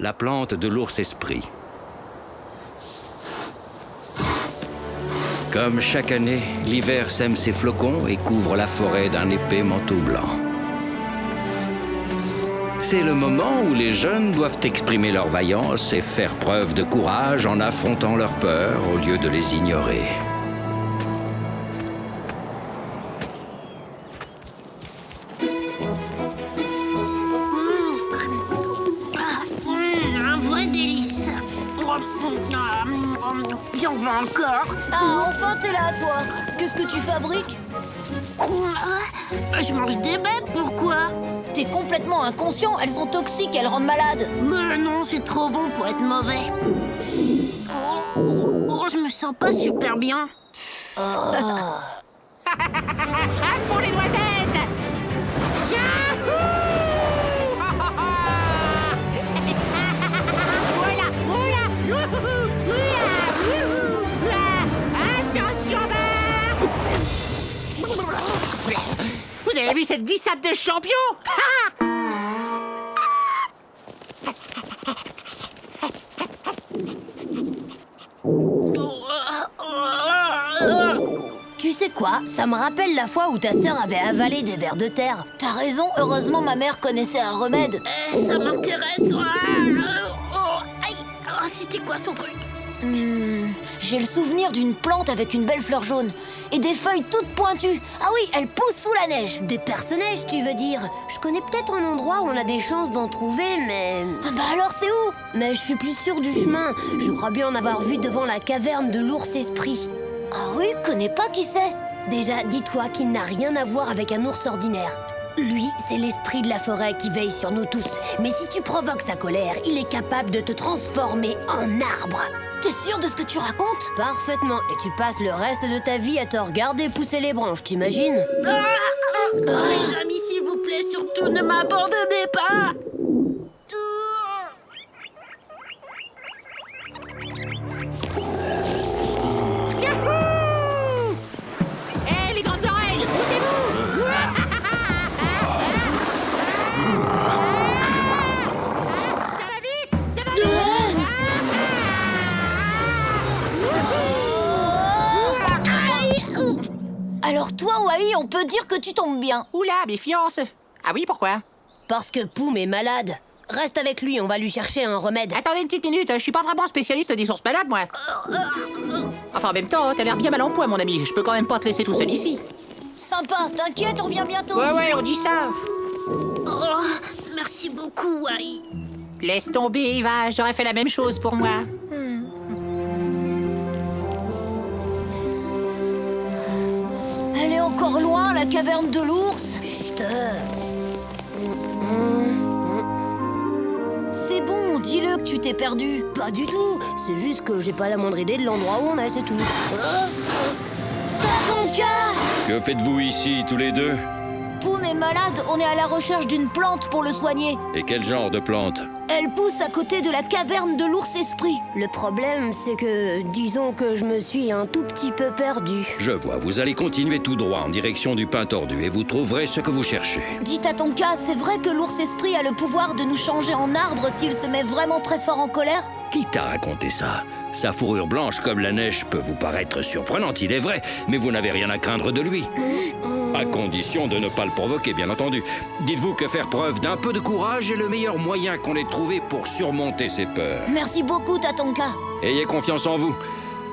la plante de l'ours-esprit. Comme chaque année, l'hiver sème ses flocons et couvre la forêt d'un épais manteau blanc. C'est le moment où les jeunes doivent exprimer leur vaillance et faire preuve de courage en affrontant leurs peurs au lieu de les ignorer. Un vrai délice. J'en veux encore. Ah, enfin t'es là, toi. Qu'est-ce que tu fabriques? Je mange des bêtes, pourquoi? T'es complètement inconscient, elles sont toxiques, elles rendent malade. Mais non, c'est trop bon pour être mauvais. Oh, je me sens pas super bien. À fond les noisettes! Yahoo! Voilà, voilà! Youhou! Oula! Youhou! Oula! Attention, barre! Vous avez vu cette glissade de champion? Tu sais quoi? Ça me rappelle la fois où ta sœur avait avalé des vers de terre. T'as raison, heureusement ma mère connaissait un remède. Ça m'intéresse. Aïe. Oh, c'était quoi son truc? J'ai le souvenir d'une plante avec une belle fleur jaune. Et des feuilles toutes pointues. Ah oui, elle pousse sous la neige. Des perce-neige, tu veux dire? Je connais peut-être un endroit où on a des chances d'en trouver, mais... Ah bah alors c'est où? Mais je suis plus sûre du chemin. Je crois bien en avoir vu devant la caverne de l'ours-esprit. Ah oui, connais pas qui c'est? Déjà, dis-toi qu'il n'a rien à voir avec un ours ordinaire. Lui, c'est l'esprit de la forêt qui veille sur nous tous. Mais si tu provoques sa colère, il est capable de te transformer en arbre. T'es sûr de ce que tu racontes? Parfaitement. Et tu passes le reste de ta vie à te regarder pousser les branches, t'imagines? Les amis, s'il vous plaît, surtout ne m'abandonnez pas. Yahoo! Eh, les grandes oreilles, bougez-vous! Ça va vite! Ça va vite! Alors toi, Wai, on peut dire que tu tombes bien. Oula, méfiance! Ah oui, pourquoi? Parce que Poum est malade. Reste avec lui, on va lui chercher un remède. Attendez une petite minute, je suis pas vraiment spécialiste des ours malades, moi. Enfin, en même temps, t'as l'air bien mal en point, mon ami. Je peux quand même pas te laisser tout seul ici. Sympa, t'inquiète, on revient bientôt. Ouais, on dit ça. Oh, merci beaucoup, Wai. Laisse tomber, Eva, j'aurais fait la même chose pour moi. Elle est encore loin, la caverne de l'ours. Chut. C'est bon, dis-le que tu t'es perdu. Pas du tout, c'est juste que j'ai pas la moindre idée de l'endroit où on est, c'est tout. Tatonka! Que faites-vous ici, tous les deux? Poum est malade, on est à la recherche d'une plante pour le soigner. Et quel genre de plante? Elle pousse à côté de la caverne de l'ours-esprit. Le problème, c'est que, disons que je me suis un tout petit peu perdu. Je vois, vous allez continuer tout droit en direction du pin tordu et vous trouverez ce que vous cherchez. Dis Tatonka, c'est vrai que l'ours-esprit a le pouvoir de nous changer en arbre s'il se met vraiment très fort en colère? Qui t'a raconté ça? Sa fourrure blanche comme la neige peut vous paraître surprenante, il est vrai, mais vous n'avez rien à craindre de lui. À condition de ne pas le provoquer, bien entendu. Dites-vous que faire preuve d'un peu de courage est le meilleur moyen qu'on ait trouvé pour surmonter ses peurs. Merci beaucoup, Tatonka. Ayez confiance en vous.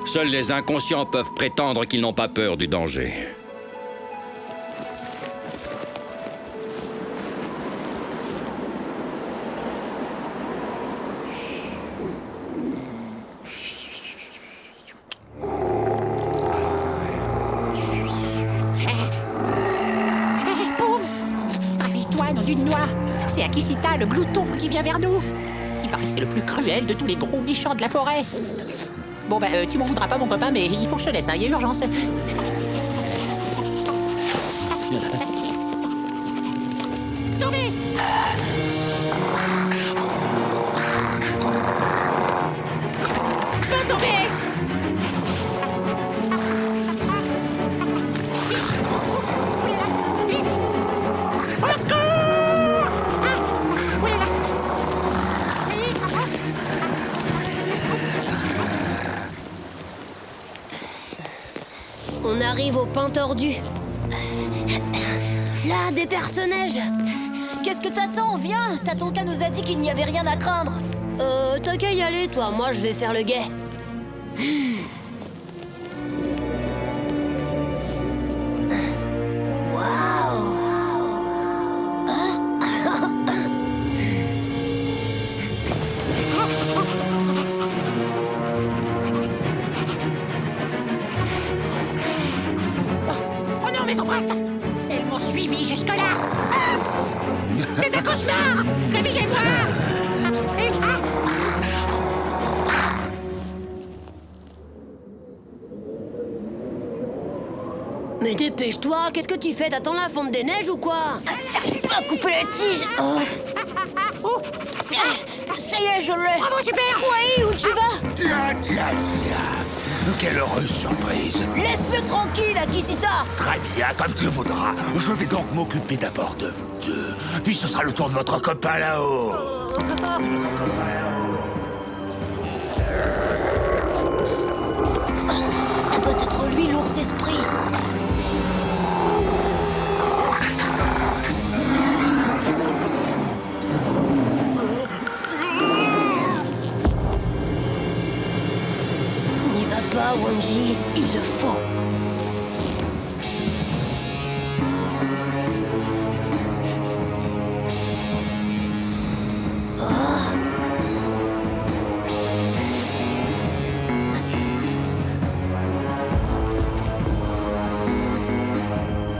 Seuls les inconscients peuvent prétendre qu'ils n'ont pas peur du danger. D'une noix. C'est Akisita, le glouton, qui vient vers nous. Il paraît que c'est le plus cruel de tous les gros méchants de la forêt. Bon, tu m'en voudras pas, mon copain, mais il faut que je te laisse, hein, il y a urgence. Sauvez! Me sauver! Au secours! Au On arrive au pain tordu. Là, des personnages. Qu'est-ce que t'attends? Viens, Tatonka nous a dit qu'il n'y avait rien à craindre. T'as qu'à y aller, toi. Moi, je vais faire le guet. Oh non, Maison Bracte! Elles m'ont suivi jusque-là! C'est un cauchemar! Réveillez-moi! Mais dépêche-toi, qu'est-ce que tu fais? T'attends la fonte des neiges ou quoi? J'arrive pas à couper la tige. Oh! Ça y est, je l'ai. Bravo, super! Oui, où tu vas? Tiens. Quelle heureuse surprise. Laisse-le tranquille, Akishita. Très bien, comme tu voudras. Je vais donc m'occuper d'abord de vous deux. Puis ce sera le tour de votre copain là-haut. Ça doit être lui, l'ours esprit. N'y va pas, Wanji. Il le faut.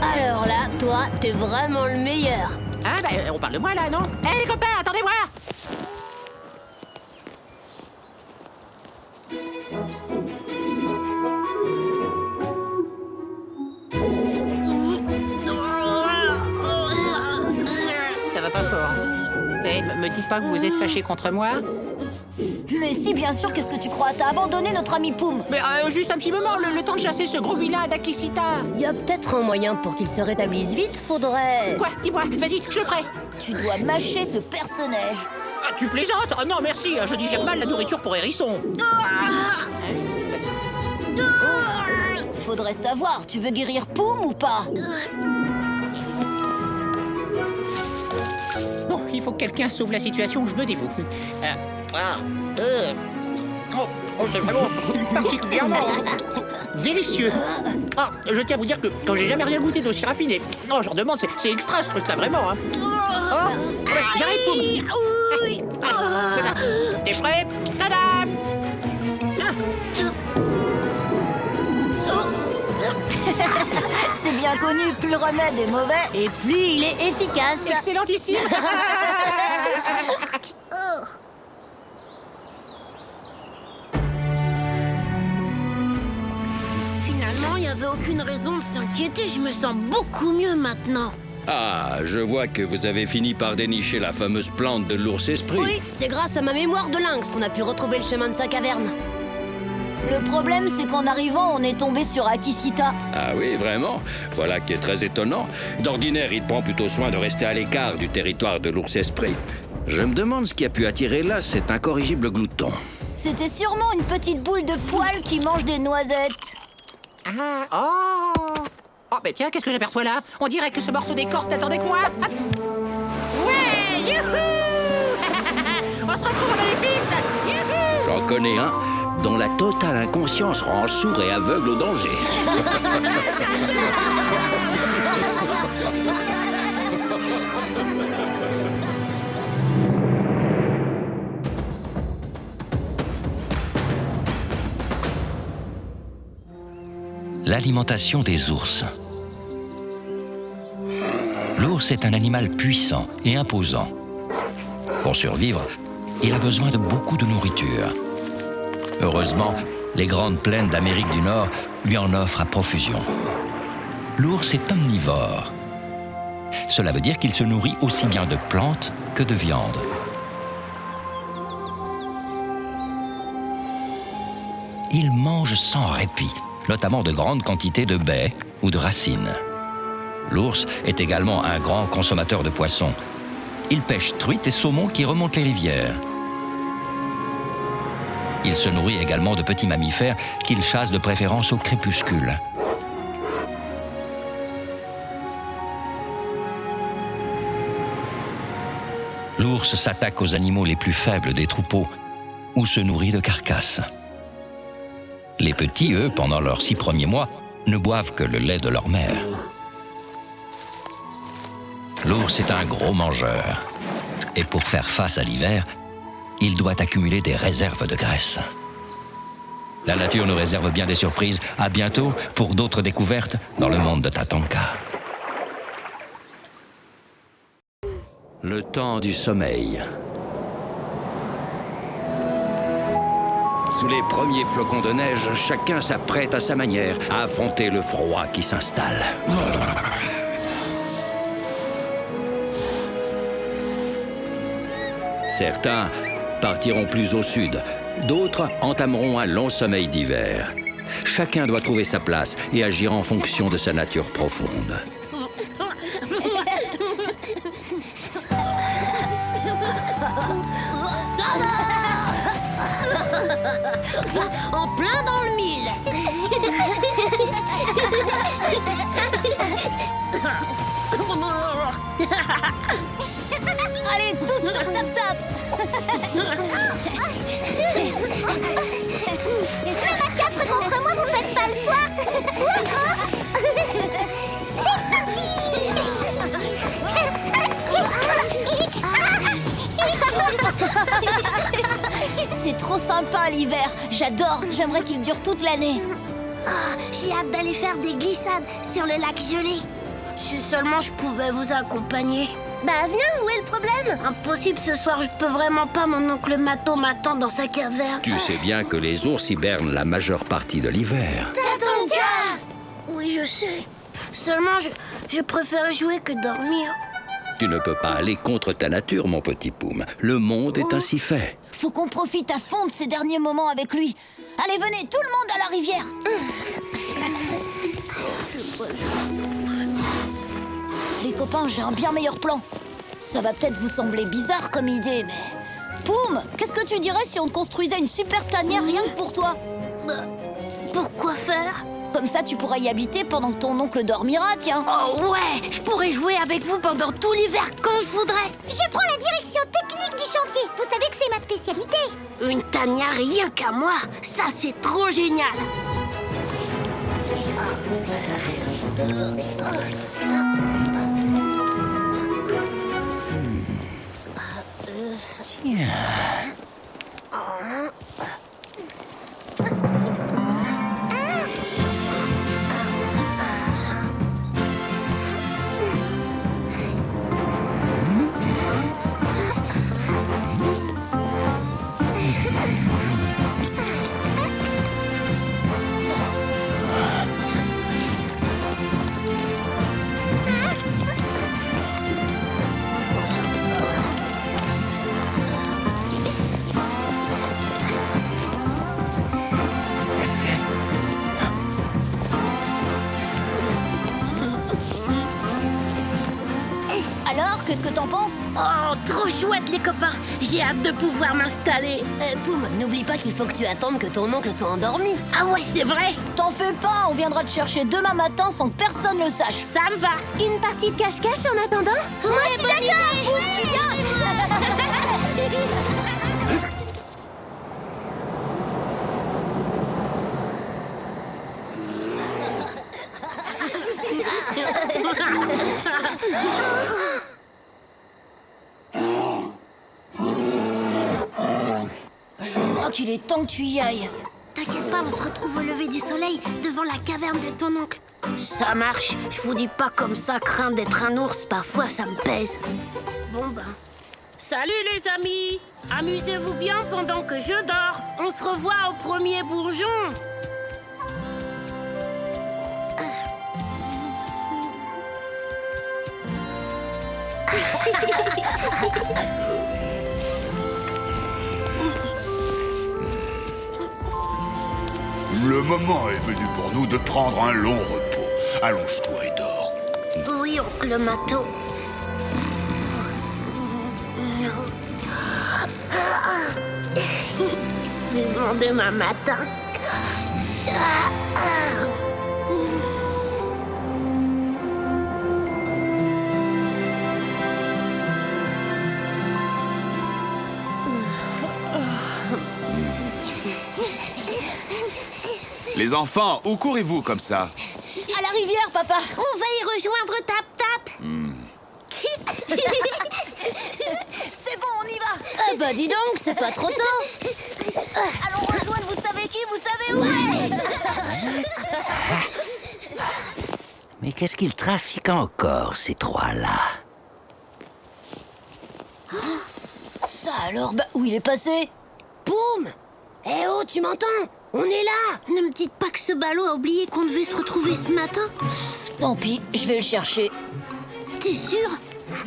Alors là, toi, t'es vraiment le meilleur. Ah, bah, on parle de moi, là, non? Hé, les copains, attendez-moi! Ça va pas fort. Eh, me dites pas que vous êtes fâchés contre moi? Mais si, bien sûr, qu'est-ce que tu crois? T'as abandonné notre ami Poum. Mais juste un petit moment, le temps de chasser ce gros vilain d'Akishita. Y a peut-être un moyen pour qu'il se rétablisse vite, faudrait... Quoi? Dis-moi, vas-y, je le ferai. Tu dois mâcher ce personnage. Ah, tu plaisantes? Oh non, merci, je digère mal la nourriture pour hérisson. Faudrait savoir, tu veux guérir Poum ou pas? Bon, il faut que quelqu'un sauve la situation, je me dévoue. C'est vraiment particulièrement délicieux. Ah, je tiens à vous dire que quand j'ai jamais rien goûté d'aussi raffiné. Non, j'en demande, c'est extra ce truc-là, vraiment. Hein. Oh, ouais, j'arrive, Poum. Voilà. T'es prêt? Tadam! C'est bien connu, plus le remède est mauvais, et plus il est efficace. Excellentissime! Finalement, il n'y avait aucune raison de s'inquiéter. Je me sens beaucoup mieux maintenant. Ah, je vois que vous avez fini par dénicher la fameuse plante de l'ours esprit. Oui, c'est grâce à ma mémoire de lynx qu'on a pu retrouver le chemin de sa caverne. Le problème, c'est qu'en arrivant, on est tombé sur Akishita. Ah oui, vraiment? Voilà qui est très étonnant. D'ordinaire, il prend plutôt soin de rester à l'écart du territoire de l'ours esprit. Je me demande ce qui a pu attirer là cet incorrigible glouton. C'était sûrement une petite boule de poils qui mange des noisettes. Ah, oh! Oh, mais tiens, qu'est-ce que j'aperçois là? On dirait que ce morceau d'écorce n'attendait que moi. Hop. Ouais, youhou! On se retrouve dans les pistes. Youhou! J'en connais un dont la totale inconscience rend sourd et aveugle au danger. L'alimentation des ours. L'ours est un animal puissant et imposant. Pour survivre, il a besoin de beaucoup de nourriture. Heureusement, les grandes plaines d'Amérique du Nord lui en offrent à profusion. L'ours est omnivore. Cela veut dire qu'il se nourrit aussi bien de plantes que de viande. Il mange sans répit, notamment de grandes quantités de baies ou de racines. L'ours est également un grand consommateur de poissons. Il pêche truites et saumons qui remontent les rivières. Il se nourrit également de petits mammifères qu'il chasse de préférence au crépuscule. L'ours s'attaque aux animaux les plus faibles des troupeaux ou se nourrit de carcasses. Les petits, eux, pendant leurs 6 premiers mois, ne boivent que le lait de leur mère. L'ours est un gros mangeur. Et pour faire face à l'hiver, il doit accumuler des réserves de graisse. La nature nous réserve bien des surprises. À bientôt pour d'autres découvertes dans le monde de Tatanka. Le temps du sommeil. Sous les premiers flocons de neige, chacun s'apprête à sa manière à affronter le froid qui s'installe. Certains partiront plus au sud, d'autres entameront un long sommeil d'hiver. Chacun doit trouver sa place et agir en fonction de sa nature profonde. En plein dans le mille. Allez, tous sur tap-tap. Même à 4 contre moi, vous faites pas le poids. C'est parti. C'est trop sympa l'hiver. J'adore. J'aimerais qu'il dure toute l'année. J'ai hâte d'aller faire des glissades sur le lac gelé. Si seulement je pouvais vous accompagner. Bah viens, où est le problème? Impossible ce soir, je peux vraiment pas, mon oncle Mato m'attend dans sa caverne. Tu sais bien que les ours hibernent la majeure partie de l'hiver. Tatanka! Oui, je sais. Seulement, je préfère jouer que dormir. Tu ne peux pas aller contre ta nature, mon petit Poum. Le monde est ainsi fait. Faut qu'on profite à fond de ces derniers moments avec lui. Allez, venez, tout le monde à la rivière. Les copains, j'ai un bien meilleur plan. Ça va peut-être vous sembler bizarre comme idée, mais... Poum, qu'est-ce que tu dirais si on te construisait une super tanière rien que pour toi? Pourquoi faire? Comme ça, tu pourras y habiter pendant que ton oncle dormira, tiens. Oh ouais, je pourrais jouer avec vous pendant tout l'hiver quand je voudrais. Je prends la direction technique du chantier. Vous savez que c'est ma spécialité. Une tanière rien qu'à moi, ça c'est trop génial. Alors, qu'est-ce que t'en penses? Oh, trop chouette les copains. J'ai hâte de pouvoir m'installer. Poum, n'oublie pas qu'il faut que tu attendes que ton oncle soit endormi. Ah ouais, c'est vrai. T'en fais pas, on viendra te chercher demain matin sans que personne le sache. Ça me va. Une partie de cache-cache en attendant? Moi, je suis d'accord. Poum, tu viens? Je crois qu'il est temps que tu y ailles. T'inquiète pas, on se retrouve au lever du soleil devant la caverne de ton oncle. Ça marche. Je vous dis pas comme ça, craindre d'être un ours, parfois ça me pèse. Bon ben. Salut les amis. Amusez-vous bien pendant que je dors. On se revoit au premier bourgeon. Le moment est venu pour nous de prendre un long repos. Allonge-toi et dors. Oui, oncle Mato. Vivement demain matin. Les enfants, où courez-vous comme ça? À la rivière, papa. On va y rejoindre Tap Tap. C'est bon, on y va. Ah bah dis donc, c'est pas trop tôt. Allons rejoindre, vous savez qui, vous savez où est. Mais qu'est-ce qu'ils trafiquent encore, ces trois-là? Ça alors, bah où il est passé? Boum. Eh oh, tu m'entends? On est là. Ne me dites pas que ce ballot a oublié qu'on devait se retrouver ce matin. Tant pis, je vais le chercher. T'es sûr?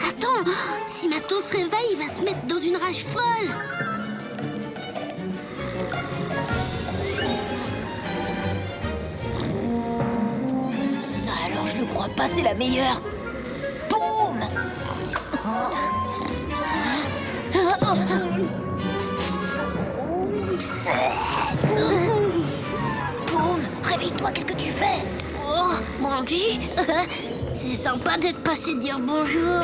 Attends, si Mato se réveille, il va se mettre dans une rage folle. Ça alors, je le crois pas, c'est la meilleure. Boum. Boum. Réveille-toi, qu'est-ce que tu fais? Oh, Brandy, c'est sympa d'être passé dire bonjour.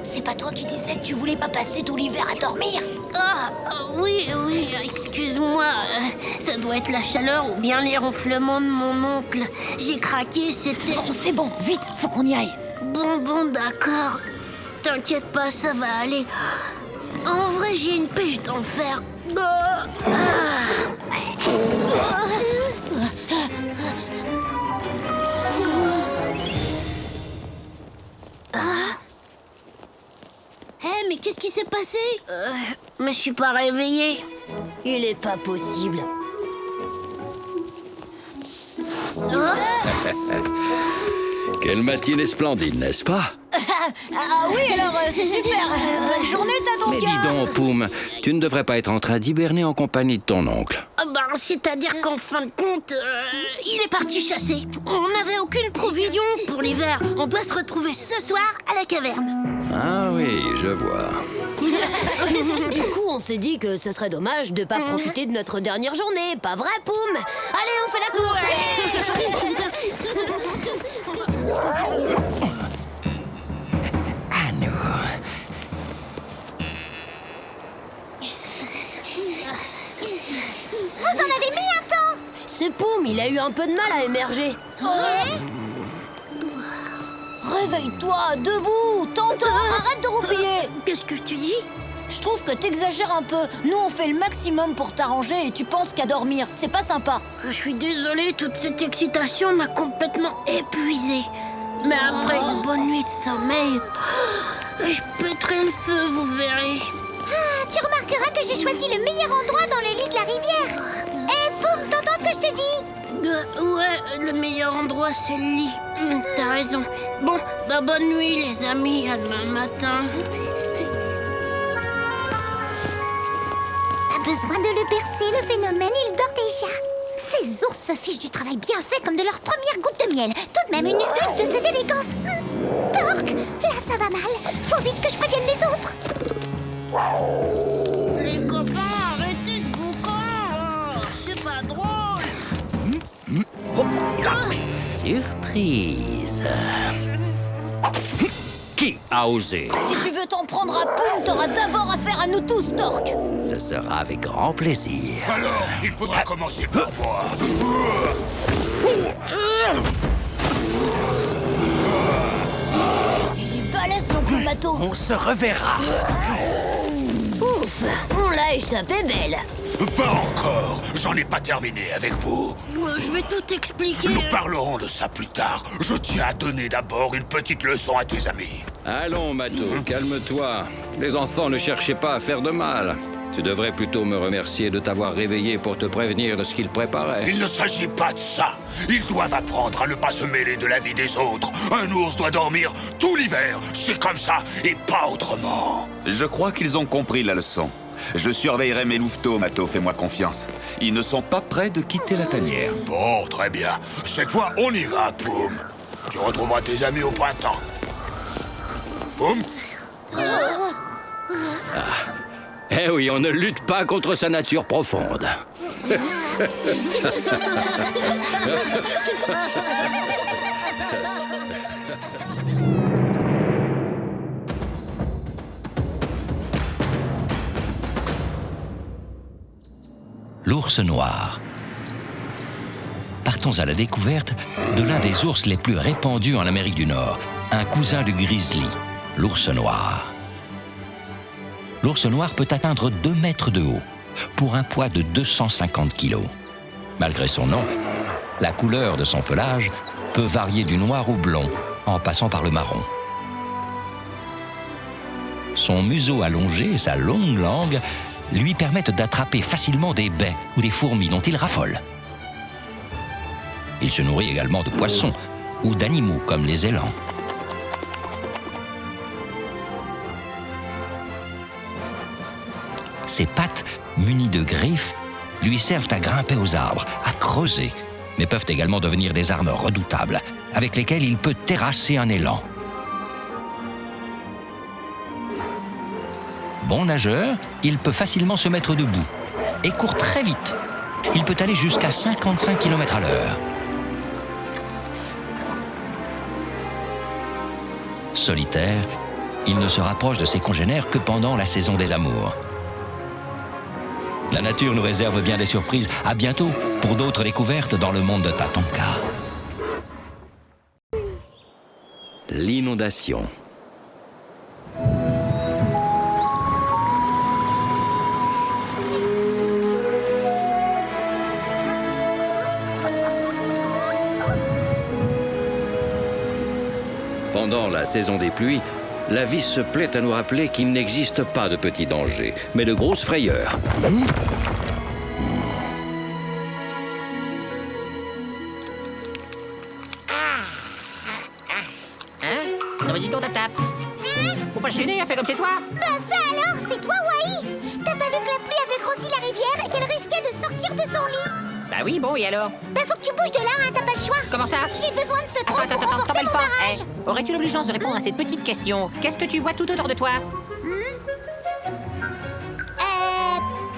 C'est pas toi qui disais que tu voulais pas passer tout l'hiver à dormir? Oui, excuse-moi. Ça doit être la chaleur ou bien les ronflements de mon oncle. J'ai craqué, c'était... Bon, c'est bon, vite, faut qu'on y aille. Bon, d'accord. T'inquiète pas, ça va aller. En vrai, j'ai une pêche d'enfer. Mais qu'est-ce qui s'est passé? Me suis pas réveillée. Il est pas possible. Quelle matinée splendide, n'est-ce pas? Ah oui, alors c'est super. Bonne journée, Tatonka. Mais dis donc, Poum, tu ne devrais pas être en train d'hiberner en compagnie de ton oncle. C'est-à-dire qu'en fin de compte, il est parti chasser. On n'avait aucune provision pour l'hiver. On doit se retrouver ce soir à la caverne. Ah oui, je vois. Du coup, on s'est dit que ce serait dommage de pas profiter de notre dernière journée. Pas vrai, Poum? Allez, on fait la course. À nous. Vous en avez mis un temps. C'est Poum, il a eu un peu de mal à émerger. Réveille-toi, debout, Tonton, arrête de roupiller. Qu'est-ce que tu dis? Je trouve que t'exagères un peu. Nous, on fait le maximum pour t'arranger et tu penses qu'à dormir. C'est pas sympa. Je suis désolée, toute cette excitation m'a complètement épuisée. Mais après une bonne nuit de sommeil, je pèterai le feu, vous verrez. Tu remarqueras que j'ai choisi le meilleur endroit dans le lit de la rivière. Eh, Poum, t'entends ce que je te dis? Ouais, le meilleur endroit, c'est le lit. T'as raison. Bon, bonne nuit, les amis. À demain matin. Pas besoin de le bercer, le phénomène, il dort déjà. Ces ours se fichent du travail bien fait comme de leur première goutte de miel. Tout de même une hutte de cette élégance. Torque, là ça va mal. Faut vite que je prévienne les autres. Les copains, arrêtez ce boucan. C'est pas drôle. Surprise. Qui a osé? Si tu veux t'en prendre à Poum, t'auras d'abord affaire à nous tous, Torque. Ce sera avec grand plaisir. Alors, il faudra commencer par moi. Il est balèze, l'oncle Mato. On se reverra. Ouf, on l'a échappé belle. Pas encore. J'en ai pas terminé avec vous. Je vais tout expliquer. Nous parlerons de ça plus tard. Je tiens à donner d'abord une petite leçon à tes amis. Allons, Mato, calme-toi. Les enfants, ne cherchez pas à faire de mal. Tu devrais plutôt me remercier de t'avoir réveillé pour te prévenir de ce qu'ils préparaient. Il ne s'agit pas de ça. Ils doivent apprendre à ne pas se mêler de la vie des autres. Un ours doit dormir tout l'hiver. C'est comme ça et pas autrement. Je crois qu'ils ont compris la leçon. Je surveillerai mes louveteaux, Mato, fais-moi confiance. Ils ne sont pas prêts de quitter la tanière. Bon, très bien. Cette fois, on y va, Poum. Tu retrouveras tes amis au printemps. Poum. Eh oui, on ne lutte pas contre sa nature profonde. L'ours noir. partons à la découverte de l'un des ours les plus répandus en Amérique du Nord, un cousin du grizzly, l'ours noir. L'ours noir peut atteindre 2 mètres de haut, pour un poids de 250 kilos. Malgré son nom, la couleur de son pelage peut varier du noir au blond, en passant par le marron. Son museau allongé et sa longue langue lui permettent d'attraper facilement des baies ou des fourmis dont il raffole. Il se nourrit également de poissons ou d'animaux comme les élans. Ses pattes, munies de griffes, lui servent à grimper aux arbres, à creuser, mais peuvent également devenir des armes redoutables, avec lesquelles il peut terrasser un élan. Bon nageur, il peut facilement se mettre debout et court très vite. Il peut aller jusqu'à 55 km à l'heure. Solitaire, il ne se rapproche de ses congénères que pendant la saison des amours. La nature nous réserve bien des surprises. À bientôt pour d'autres découvertes dans le monde de Tatanka. L'inondation. Pendant la saison des pluies, la vie se plaît à nous rappeler qu'il n'existe pas de petits dangers, mais de grosses frayeurs. Non mais dis donc, Tap-Tap. Faut pas se gêner, fais comme c'est toi. Bah ça alors, c'est toi, Wai. T'as pas vu que la pluie avait grossi la rivière et qu'elle risquait de sortir de son lit? Bah oui, bon, et alors? Bah faut que tu bouges de là, hein, t'as pas le choix. Comment ça? J'ai besoin de ce tronc pour renforcer t'embête mon pas. barrage. Aurais-tu l'obligeance de répondre à cette petite question? Qu'est-ce que tu vois tout autour de toi?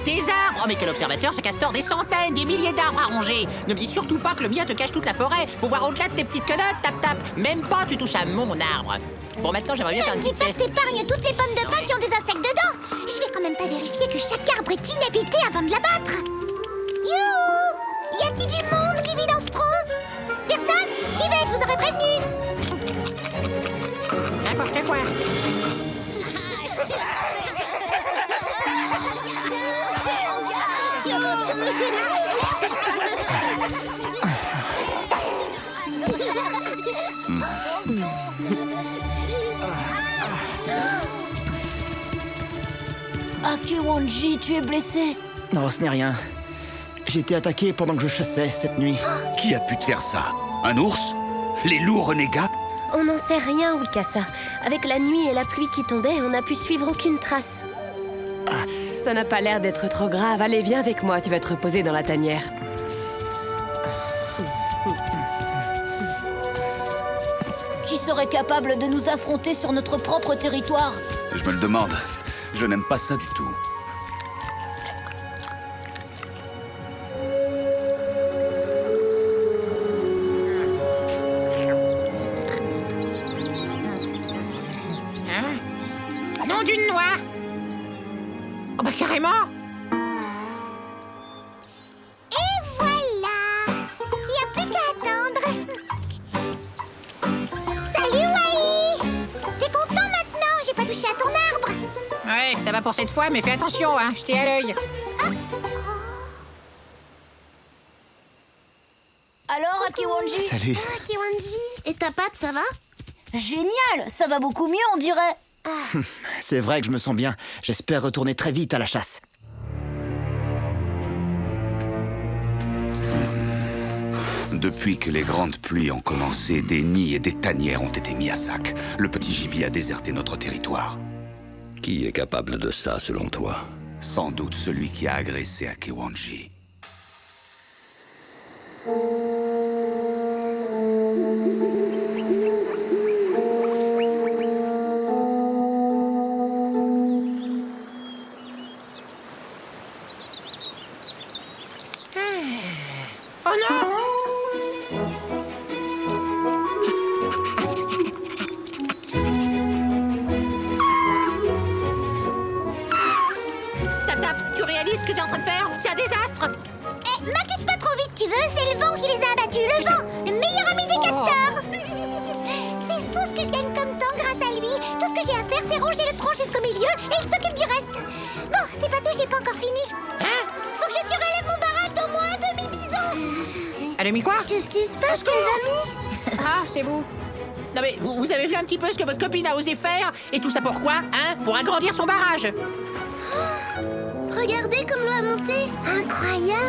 Tes arbres! Oh mais quel observateur, ce castor, des centaines, des milliers d'arbres à ronger! Ne me dis surtout pas que le mien te cache toute la forêt! Faut voir au-delà de tes petites quenottes, Tap-Tap! Même pas tu touches à mon arbre! Bon, maintenant j'aimerais bien faire Ne une me dis petite pas que sieste. t'épargnes toutes les pommes de pin qui ont des insectes dedans. Je vais quand même pas vérifier que chaque arbre est inhabité avant de l'abattre. Youhou! Y a-t-il du monde qui vit dans ce tronc? Personne? J'y vais, je vous aurais prévenu. N'importe quoi! Akewanji, tu es blessé. Non, ce n'est rien. J'ai été attaqué pendant que je chassais cette nuit. Qui a pu te faire ça? Un ours? Les loups renégats? On n'en sait rien, Wikasa. Avec la nuit et la pluie qui tombaient, on n'a pu suivre aucune trace. Ça n'a pas l'air d'être trop grave. Allez, viens avec moi, tu vas te reposer dans la tanière. Qui serait capable de nous affronter sur notre propre territoire? Je me le demande. Je n'aime pas ça du tout. Hein? Nom d'une noix! Oh bah carrément! Et voilà. Y a plus qu'à attendre. Salut, Wai. T'es content maintenant? J'ai pas touché à ton arbre. Ouais, ça va pour cette fois, mais fais attention, hein, je t'ai à l'œil. Alors, Akewanji? Salut. Kiwanji, et ta patte, ça va? Génial, ça va beaucoup mieux, on dirait. C'est vrai que je me sens bien. J'espère retourner très vite à la chasse. Depuis que les grandes pluies ont commencé, des nids et des tanières ont été mis à sac. Le petit gibier a déserté notre territoire. Qui est capable de ça, selon toi? Sans doute celui qui a agressé Akewanji. Oh non! Tap-Tap, tu réalises ce que t'es en train de faire? C'est un désastre! M'accuse pas trop vite, tu veux, c'est le vent qui les a abattus. Le vent, le meilleur ami des castors. C'est fou ce que je gagne comme temps grâce à lui. Tout ce que j'ai à faire, c'est ronger le tronc jusqu'au milieu et il s'occupe du reste. Bon, c'est pas tout, j'ai pas encore fini. Faut que je surélève mon barrage d'au moins un demi-bison. Un demi quoi? Qu'est-ce qui se passe, les amis? Ah, c'est vous. Non mais, vous avez vu un petit peu ce que votre copine a osé faire? Et tout ça pourquoi? Hein? Pour agrandir son barrage. Regardez comme l'eau a monté. Incroyable.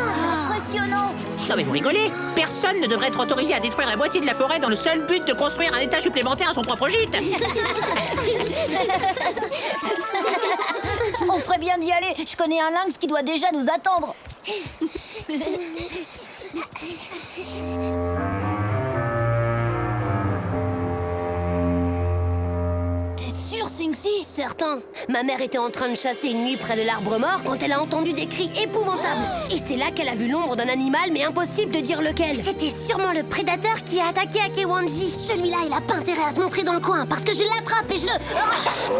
Impressionnant. Non mais vous rigolez? Personne ne devrait être autorisé à détruire la moitié de la forêt dans le seul but de construire un étage supplémentaire à son propre gîte. On ferait bien d'y aller. Je connais un lynx qui doit déjà nous attendre. T'es sûr, Sinxi? Certain. Ma mère était en train de chasser une nuit près de l'arbre mort quand elle a entendu des cris épouvantables. Et c'est là qu'elle a vu l'ombre d'un animal, mais impossible de dire lequel. C'était sûrement le prédateur qui a attaqué Akewanji. Celui-là, il a pas intérêt à se montrer dans le coin, parce que je l'attrape et je le...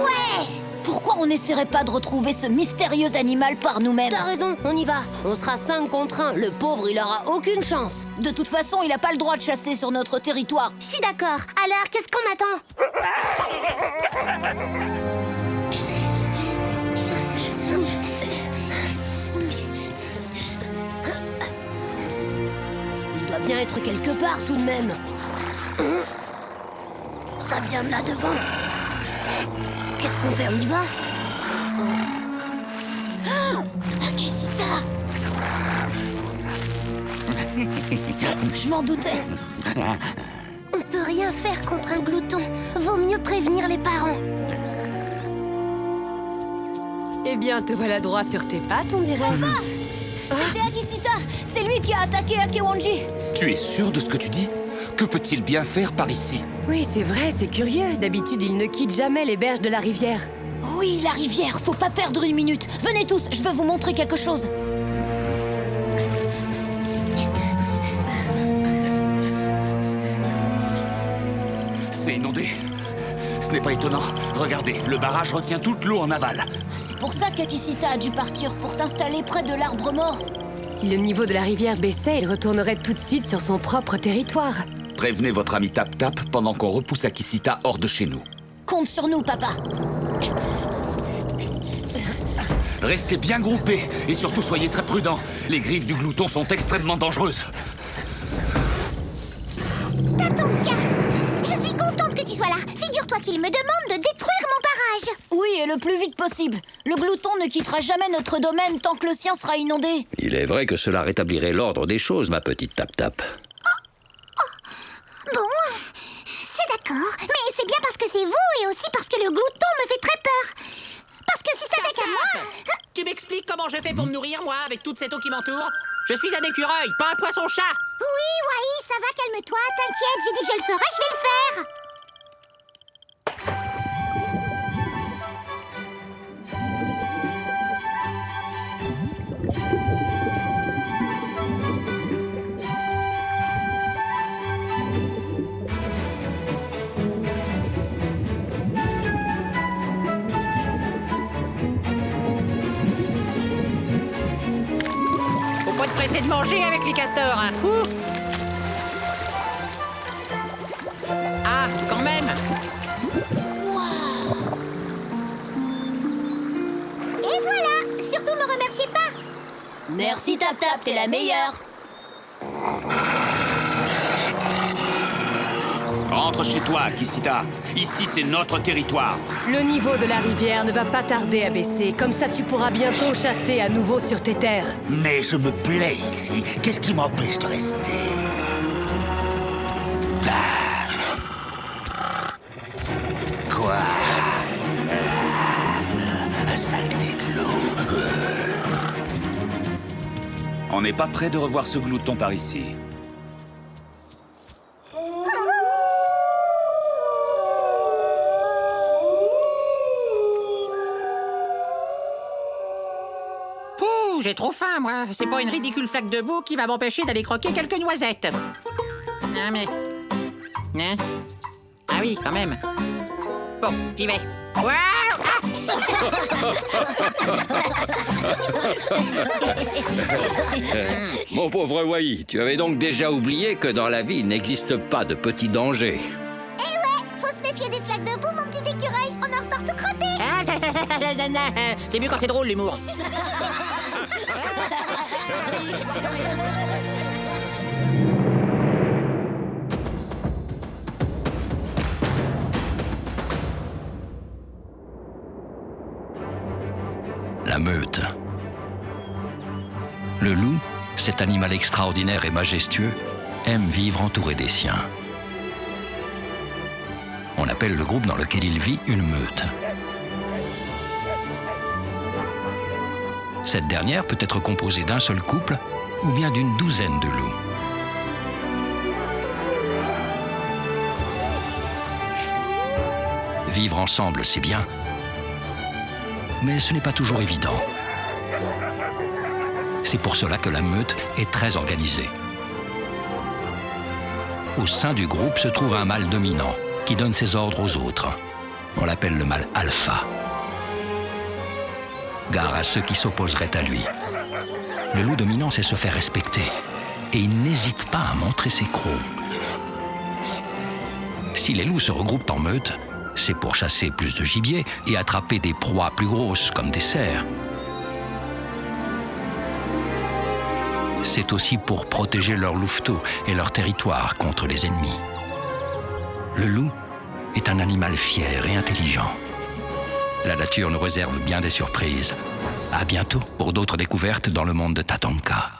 Ouais! Pourquoi on n'essaierait pas de retrouver ce mystérieux animal par nous-mêmes? T'as raison, on y va. On sera 5 contre 1. Le pauvre, il aura aucune chance. De toute façon, il n'a pas le droit de chasser sur notre territoire. Je suis d'accord. Alors, qu'est-ce qu'on attend? Il doit bien être quelque part tout de même. Ça vient de là devant. Qu'est-ce qu'on fait? On y va? Akisita! Je m'en doutais. On peut rien faire contre un glouton. Vaut mieux prévenir les parents. Eh bien, te voilà droit sur tes pattes, on dirait. C'était Akisita! C'est lui qui a attaqué Akewanji! Tu es sûr de ce que tu dis? Que peut-il bien faire par ici? Oui, c'est vrai, c'est curieux. D'habitude, il ne quitte jamais les berges de la rivière. Oui, la rivière, faut pas perdre une minute. Venez tous, je veux vous montrer quelque chose. C'est inondé. Ce n'est pas étonnant. Regardez, le barrage retient toute l'eau en aval. C'est pour ça qu'Akisita a dû partir, pour s'installer près de l'arbre mort. Si le niveau de la rivière baissait, il retournerait tout de suite sur son propre territoire. Prévenez votre ami Tap Tap pendant qu'on repousse Akisita hors de chez nous. Compte sur nous, papa. Restez bien groupés et surtout soyez très prudents. Les griffes du glouton sont extrêmement dangereuses. Tatonka, je suis contente que tu sois là. Figure-toi qu'il me demande de détruire mon barrage. Oui, et le plus vite possible. Le glouton ne quittera jamais notre domaine tant que le sien sera inondé. Il est vrai que cela rétablirait l'ordre des choses, ma petite Tap Tap. Bon, c'est d'accord. Mais c'est bien parce que c'est vous et aussi parce que le glouton me fait très peur. Parce que si ça n'avait qu'à moi... Tu m'expliques comment je fais pour me nourrir, moi, avec toute cette eau qui m'entoure? Je suis un écureuil, pas un poisson-chat. Oui, Wai, ça va, calme-toi, t'inquiète, j'ai dit que je le ferais, je vais le faire. Faut pas te presser de manger avec les castors, hein. Ouh. Ah, quand même. Et voilà, surtout me remerciez pas. Merci Tap Tap, t'es la meilleure. Rentre chez toi, Akisita. Ici, c'est notre territoire. Le niveau de la rivière ne va pas tarder à baisser. Comme ça, tu pourras bientôt chasser à nouveau sur tes terres. Mais je me plais ici. Qu'est-ce qui m'empêche de rester? Quoi? Saleté de l'eau. On n'est pas près de revoir ce glouton par ici. Pouh, j'ai trop faim, moi. C'est pas une ridicule flaque de boue qui va m'empêcher d'aller croquer quelques noisettes. Ah, mais... Hein? Ah oui, quand même. Bon, j'y vais. Waouh! Ah! Mon pauvre Wai, tu avais donc déjà oublié que dans la vie, il n'existe pas de petits dangers. Eh ouais, faut se méfier des flaques de boue, mon petit écureuil. On en ressort tout crotté. Ah, c'est mieux quand c'est drôle, l'humour. La meute. Le loup, cet animal extraordinaire et majestueux, aime vivre entouré des siens. On appelle le groupe dans lequel il vit une meute. Cette dernière peut être composée d'un seul couple ou bien d'une douzaine de loups. Vivre ensemble, c'est bien, mais ce n'est pas toujours évident. C'est pour cela que la meute est très organisée. Au sein du groupe se trouve un mâle dominant qui donne ses ordres aux autres. On l'appelle le mâle alpha. Gare à ceux qui s'opposeraient à lui. Le loup dominant sait se faire respecter et il n'hésite pas à montrer ses crocs. Si les loups se regroupent en meute, c'est pour chasser plus de gibier et attraper des proies plus grosses comme des cerfs. C'est aussi pour protéger leur louveteau et leur territoire contre les ennemis. Le loup est un animal fier et intelligent. La nature nous réserve bien des surprises. À bientôt pour d'autres découvertes dans le monde de Tatanka.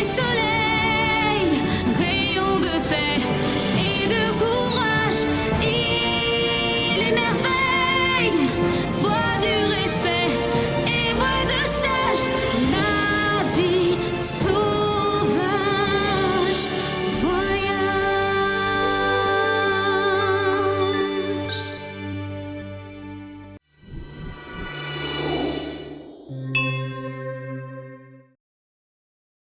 Soleil, rayon de paix.